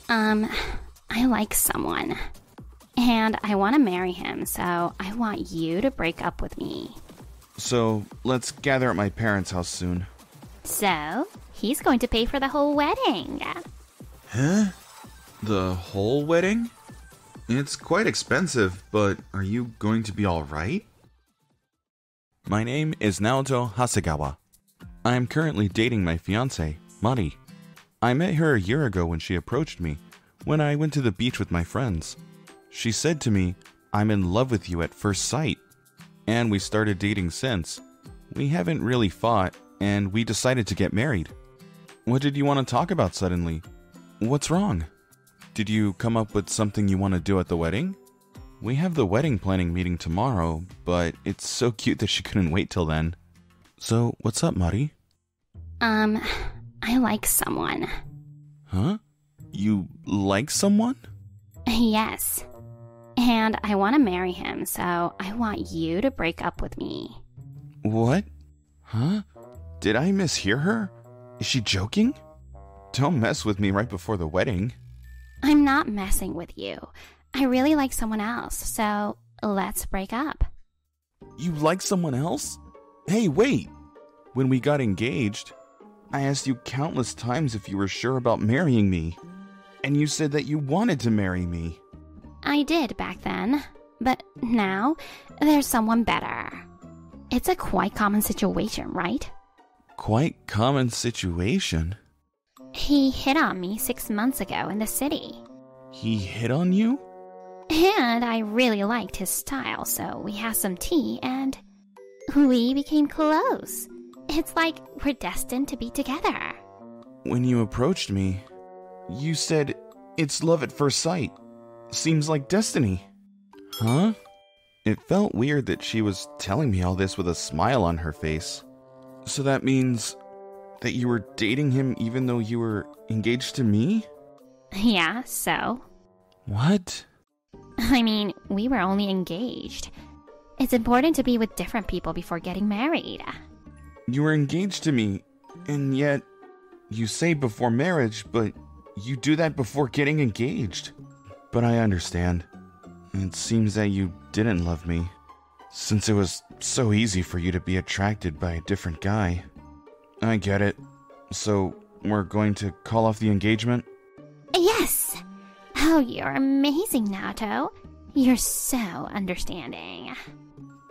Um, I like someone. And I want to marry him, so I want you to break up with me. So, let's gather at my parents' house soon. So, he's going to pay for the whole wedding. Huh? The whole wedding? It's quite expensive, but are you going to be alright? My name is Naoto Hasegawa. I am currently dating my fiancée, Mari. I met her a year ago when she approached me, when I went to the beach with my friends. She said to me, "I'm in love with you at first sight." And we started dating since. We haven't really fought, and we decided to get married. What did you want to talk about suddenly? What's wrong? Did you come up with something you want to do at the wedding? We have the wedding planning meeting tomorrow, but it's so cute that she couldn't wait till then. So, what's up, Mari? I like someone. Huh? You like someone? Yes. And I want to marry him, so I want you to break up with me. What? Huh? Did I mishear her? Is she joking? Don't mess with me right before the wedding. I'm not messing with you. I really like someone else, so let's break up. You like someone else? Hey, wait! When we got engaged, I asked you countless times if you were sure about marrying me. And you said that you wanted to marry me. I did back then, but now there's someone better. It's a quite common situation, right? Quite common situation? He hit on me 6 months ago in the city. He hit on you? And I really liked his style, so we had some tea and we became close. It's like we're destined to be together. When you approached me, you said it's love at first sight. Seems like destiny. Huh? It felt weird that she was telling me all this with a smile on her face. So that means that you were dating him even though you were engaged to me? Yeah, so? What? I mean, we were only engaged. It's important to be with different people before getting married. You were engaged to me, and yet you say before marriage, but you do that before getting engaged. But I understand. It seems that you didn't love me, since it was so easy for you to be attracted by a different guy. I get it. So, we're going to call off the engagement? Yes! Oh, you're amazing, Naoto. You're so understanding.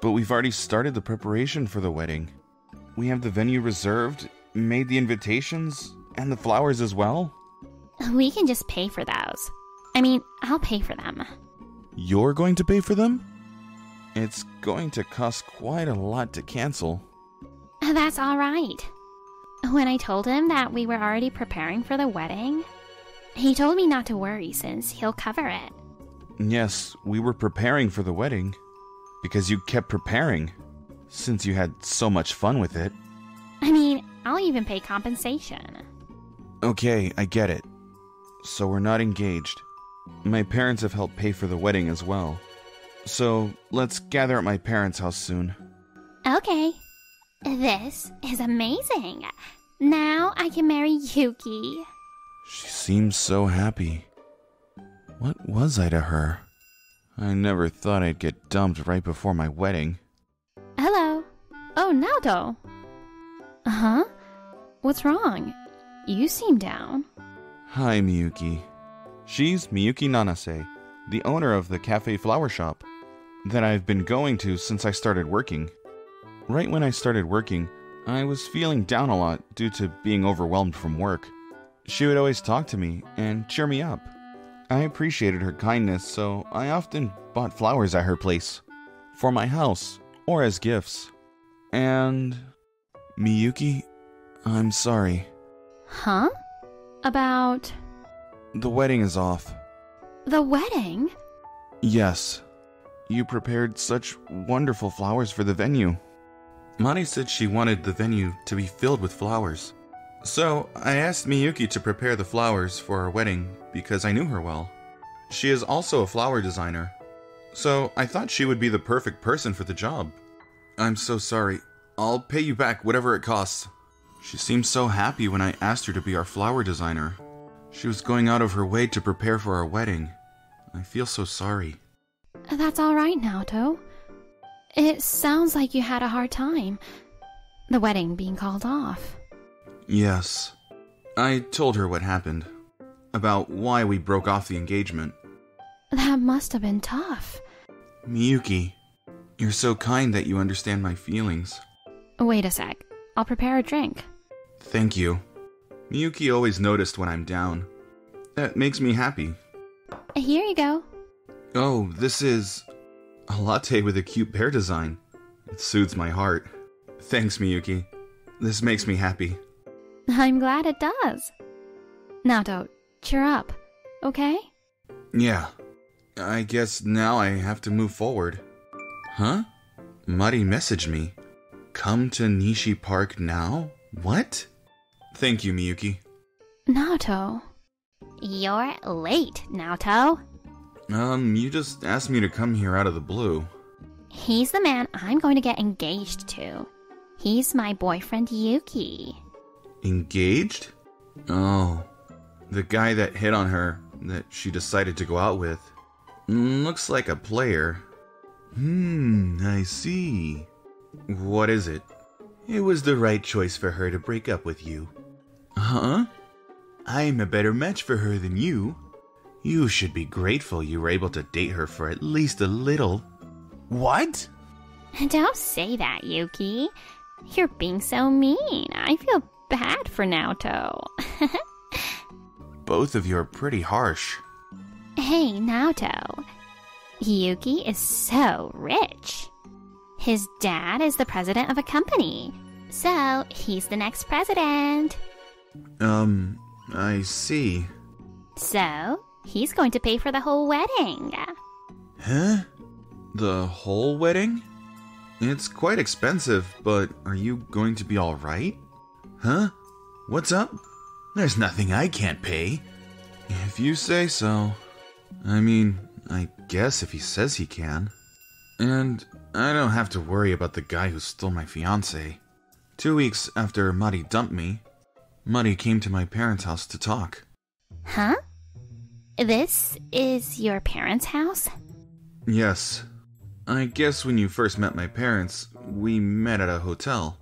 But we've already started the preparation for the wedding. We have the venue reserved, made the invitations, and the flowers as well. We can just pay for those. I mean, I'll pay for them. You're going to pay for them? It's going to cost quite a lot to cancel. That's all right. When I told him that we were already preparing for the wedding, he told me not to worry since he'll cover it. Yes, we were preparing for the wedding. Because you kept preparing, since you had so much fun with it. I mean, I'll even pay compensation. Okay, I get it. So we're not engaged. My parents have helped pay for the wedding as well. So let's gather at my parents' house soon. Okay. This is amazing. Now I can marry Yuki. She seems so happy. What was I to her? I never thought I'd get dumped right before my wedding. Hello. Oh, Naoto. Huh? What's wrong? You seem down. Hi, Miyuki. She's Miyuki Nanase, the owner of the cafe flower shop that I've been going to since I started working. Right when I started working, I was feeling down a lot due to being overwhelmed from work. She would always talk to me and cheer me up. I appreciated her kindness, so I often bought flowers at her place, for my house, or as gifts. And... Miyuki, I'm sorry. Huh? About... The wedding is off. The wedding? Yes. You prepared such wonderful flowers for the venue. Mari said she wanted the venue to be filled with flowers. So, I asked Miyuki to prepare the flowers for our wedding because I knew her well. She is also a flower designer. So, I thought she would be the perfect person for the job. I'm so sorry. I'll pay you back whatever it costs. She seemed so happy when I asked her to be our flower designer. She was going out of her way to prepare for our wedding. I feel so sorry. That's all right, Naoto. It sounds like you had a hard time. The wedding being called off. Yes. I told her what happened. About why we broke off the engagement. That must have been tough. Miyuki, you're so kind that you understand my feelings. Wait a sec. I'll prepare a drink. Thank you. Miyuki always noticed when I'm down. That makes me happy. Here you go. Oh, this is a latte with a cute bear design. It soothes my heart. Thanks, Miyuki. This makes me happy. I'm glad it does. Naoto, cheer up, okay? Yeah. I guess now I have to move forward. Huh? Mari messaged me. Come to Nishi Park now? What? Thank you, Miyuki. Naoto. You're late, Naoto. You just asked me to come here out of the blue. He's the man I'm going to get engaged to. He's my boyfriend, Yuki. Engaged? Oh. The guy that hit on her, that she decided to go out with. Looks like a player. I see. What is it? It was the right choice for her to break up with you. Huh? I'm a better match for her than you. You should be grateful you were able to date her for at least a little. What? Don't say that, Yuki. You're being so mean. I feel bad for Naoto. Both of you are pretty harsh. Hey, Naoto. Yuki is so rich. His dad is the president of a company, so he's the next president. I see. So, he's going to pay for the whole wedding. Huh? The whole wedding? It's quite expensive, but are you going to be alright? Huh? What's up? There's nothing I can't pay. If you say so. I mean, I guess if he says he can. And I don't have to worry about the guy who stole my fiancée. 2 weeks after Mari dumped me, Mari came to my parents' house to talk. Huh? This is your parents' house? Yes. I guess when you first met my parents, we met at a hotel.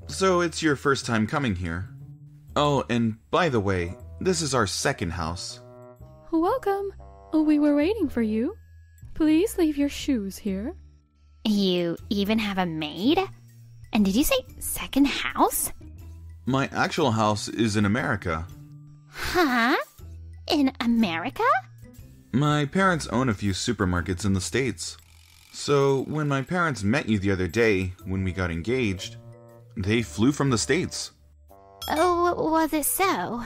So it's your first time coming here. Oh, and by the way, this is our second house. Welcome. We were waiting for you. Please leave your shoes here. You even have a maid? And did you say second house? My actual house is in America. Huh? In America? My parents own a few supermarkets in the States. So when my parents met you the other day, when we got engaged, they flew from the States. Oh, was it so?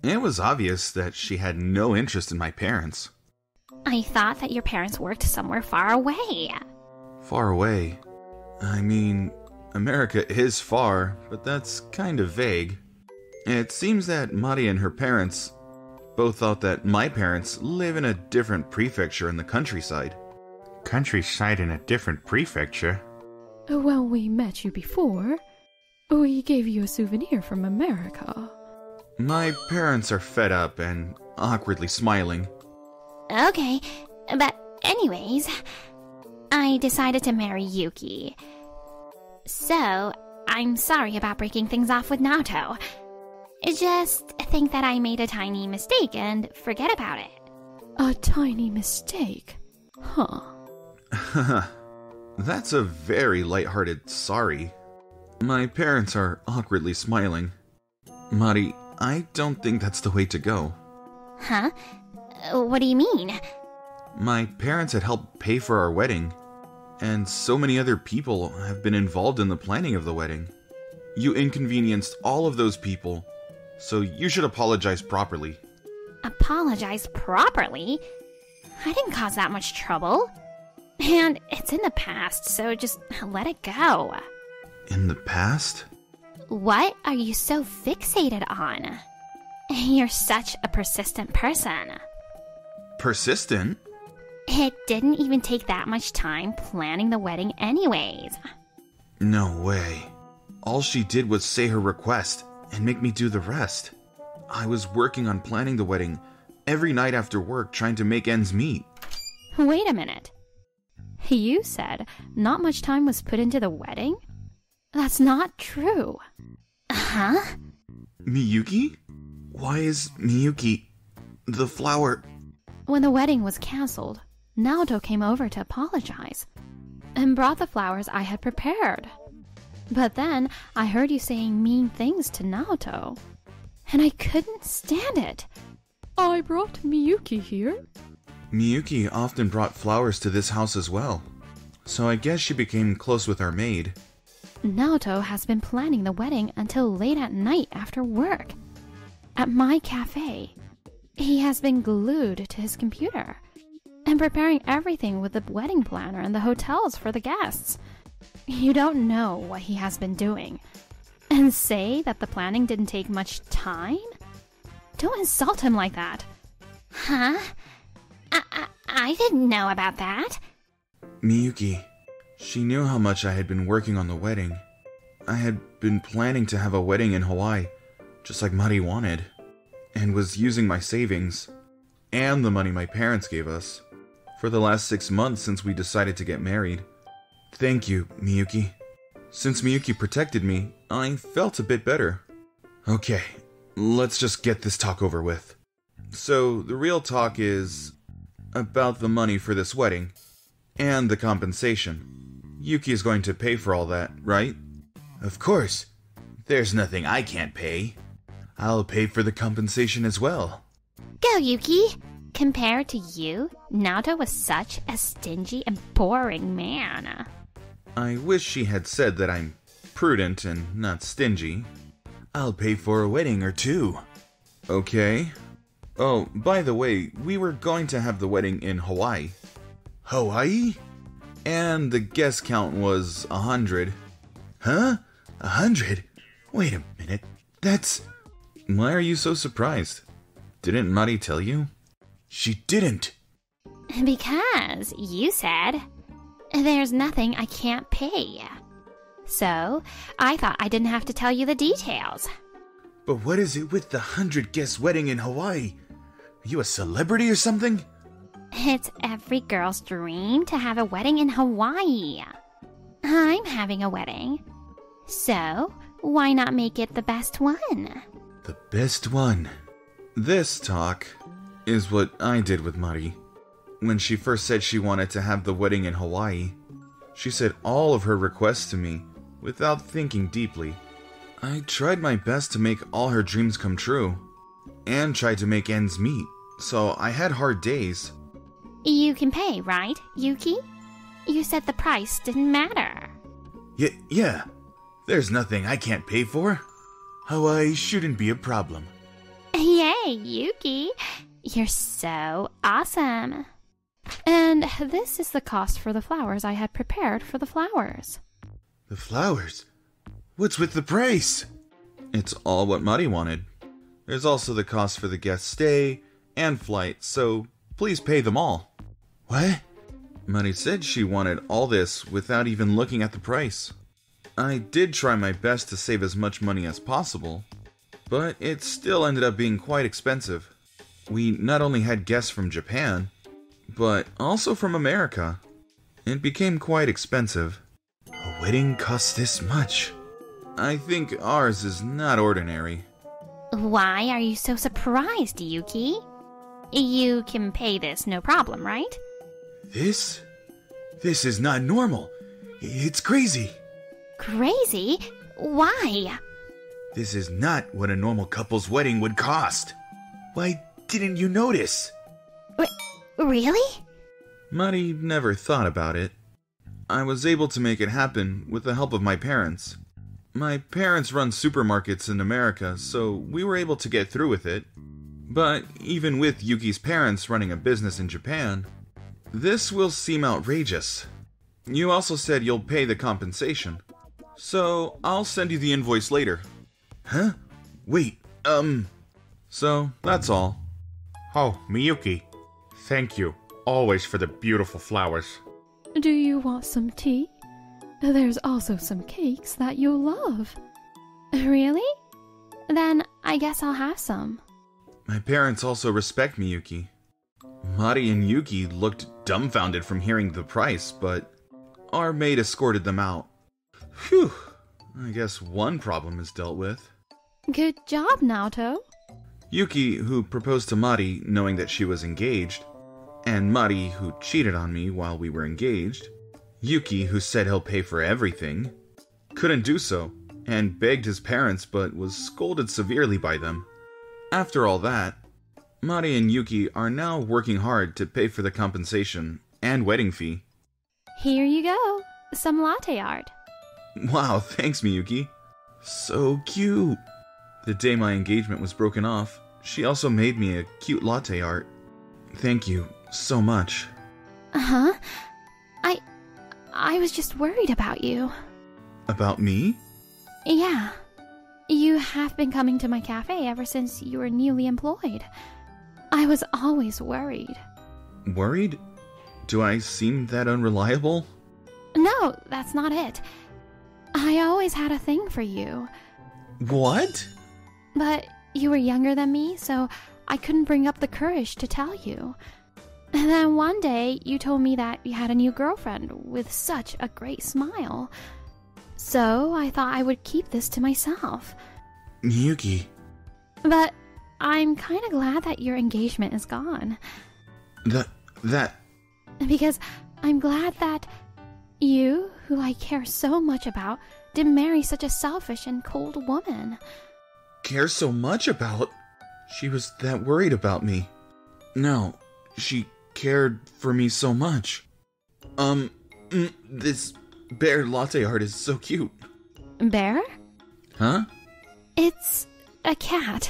It was obvious that she had no interest in my parents. I thought that your parents worked somewhere far away. Far away? I mean, America is far, but that's kind of vague. It seems that Mari and her parents both thought that my parents live in a different prefecture in the countryside. Countryside in a different prefecture? When we met you before, we gave you a souvenir from America. My parents are fed up and awkwardly smiling. Okay, but anyways, I decided to marry Yuki. So, I'm sorry about breaking things off with Naoto. Just think that I made a tiny mistake and forget about it. A tiny mistake? Huh. That's a very lighthearted sorry. My parents are awkwardly smiling. Mari, I don't think that's the way to go. Huh? What do you mean? My parents had helped pay for our wedding, and so many other people have been involved in the planning of the wedding. You inconvenienced all of those people, so you should apologize properly. Apologize properly? I didn't cause that much trouble. And it's in the past, so just let it go. In the past? What are you so fixated on? You're such a persistent person. Persistent? It didn't even take that much time planning the wedding anyways. No way. All she did was say her request and make me do the rest. I was working on planning the wedding every night after work, trying to make ends meet. Wait a minute. You said not much time was put into the wedding? That's not true. Huh? Miyuki? Why is Miyuki the flower? When the wedding was cancelled, Naoto came over to apologize and brought the flowers I had prepared. But then I heard you saying mean things to Naoto, and I couldn't stand it. I brought Miyuki here. Miyuki often brought flowers to this house as well, so I guess she became close with our maid. Naoto has been planning the wedding until late at night after work. At my cafe, he has been glued to his computer and preparing everything with the wedding planner and the hotels for the guests. You don't know what he has been doing. And say that the planning didn't take much time? Don't insult him like that. Huh? I didn't know about that. Miyuki, she knew how much I had been working on the wedding. I had been planning to have a wedding in Hawaii, just like Mari wanted, and was using my savings and the money my parents gave us for the last 6 months since we decided to get married. Thank you, Miyuki. Since Miyuki protected me, I felt a bit better. Okay, let's just get this talk over with. So, the real talk is about the money for this wedding and the compensation. Yuki is going to pay for all that, right? Of course. There's nothing I can't pay. I'll pay for the compensation as well. Go, Yuki! Compared to you, Naoto was such a stingy and boring man. I wish she had said that I'm prudent and not stingy. I'll pay for a wedding or two. Okay. Oh, by the way, we were going to have the wedding in Hawaii. Hawaii? And the guest count was 100. Huh? 100? Wait a minute. That's... Why are you so surprised? Didn't Mari tell you? She didn't. Because you said, there's nothing I can't pay. So, I thought I didn't have to tell you the details. But what is it with the 100-guest wedding in Hawaii? Are you a celebrity or something? It's every girl's dream to have a wedding in Hawaii. I'm having a wedding. So, why not make it the best one? The best one. This talk is what I did with Mari. When she first said she wanted to have the wedding in Hawaii, she said all of her requests to me without thinking deeply. I tried my best to make all her dreams come true, and tried to make ends meet, so I had hard days. You can pay, right, Yuki? You said the price didn't matter. Yeah. There's nothing I can't pay for. Hawaii shouldn't be a problem. Yay, Yuki! You're so awesome. And this is the cost for the flowers I had prepared for the flowers. The flowers? What's with the price? It's all what Mari wanted. There's also the cost for the guest stay and flight, so please pay them all. What? Mari said she wanted all this without even looking at the price. I did try my best to save as much money as possible, but it still ended up being quite expensive. We not only had guests from Japan, but also from America. It became quite expensive. A wedding costs this much. I think ours is not ordinary. Why are you so surprised, Yuki? You can pay this no problem, right? This is not normal. It's crazy. Crazy? Why? This is not what a normal couple's wedding would cost. Why didn't you notice? Really? Mari never thought about it. I was able to make it happen with the help of my parents. My parents run supermarkets in America, so we were able to get through with it. But even with Yuki's parents running a business in Japan, this will seem outrageous. You also said you'll pay the compensation, so I'll send you the invoice later. Huh? Wait, So, that's all. Oh, Miyuki, thank you always for the beautiful flowers. Do you want some tea? There's also some cakes that you'll love. Really? Then I guess I'll have some. My parents also respect Miyuki. Mari and Yuki looked dumbfounded from hearing the price, but our maid escorted them out. Phew, I guess one problem is dealt with. Good job, Naoto. Yuki, who proposed to Mari knowing that she was engaged, and Mari, who cheated on me while we were engaged. Yuki, who said he'll pay for everything, couldn't do so, and begged his parents but was scolded severely by them. After all that, Mari and Yuki are now working hard to pay for the compensation and wedding fee. Here you go. Some latte art. Wow, thanks Miyuki. So cute. The day my engagement was broken off, she also made me a cute latte art. Thank you so much. Huh? I was just worried about you. About me? Yeah. You have been coming to my cafe ever since you were newly employed. I was always worried. Worried? Do I seem that unreliable? No, that's not it. I always had a thing for you. What? But you were younger than me, so I couldn't bring up the courage to tell you. And then one day, you told me that you had a new girlfriend with such a great smile. So I thought I would keep this to myself. Miyuki. But I'm kind of glad that your engagement is gone. That... Because I'm glad that you, who I care so much about, didn't marry such a selfish and cold woman. Care so much about? She was that worried about me. No, she cared for me so much. This bear latte art is so cute. Bear? Huh? It's a cat.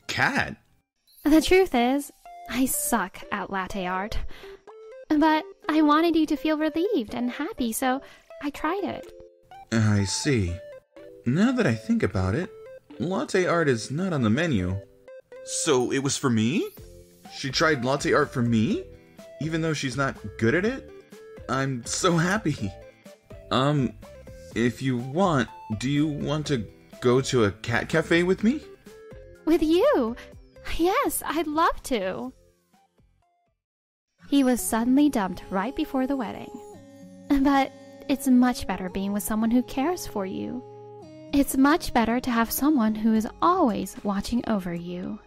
Cat? The truth is, I suck at latte art. But I wanted you to feel relieved and happy, so I tried it. I see. Now that I think about it, latte art is not on the menu. So it was for me? She tried latte art for me? Even though she's not good at it? I'm so happy. If you want, do you want to go to a cat cafe with me? With you? Yes, I'd love to. He was suddenly dumped right before the wedding. But it's much better being with someone who cares for you. It's much better to have someone who is always watching over you.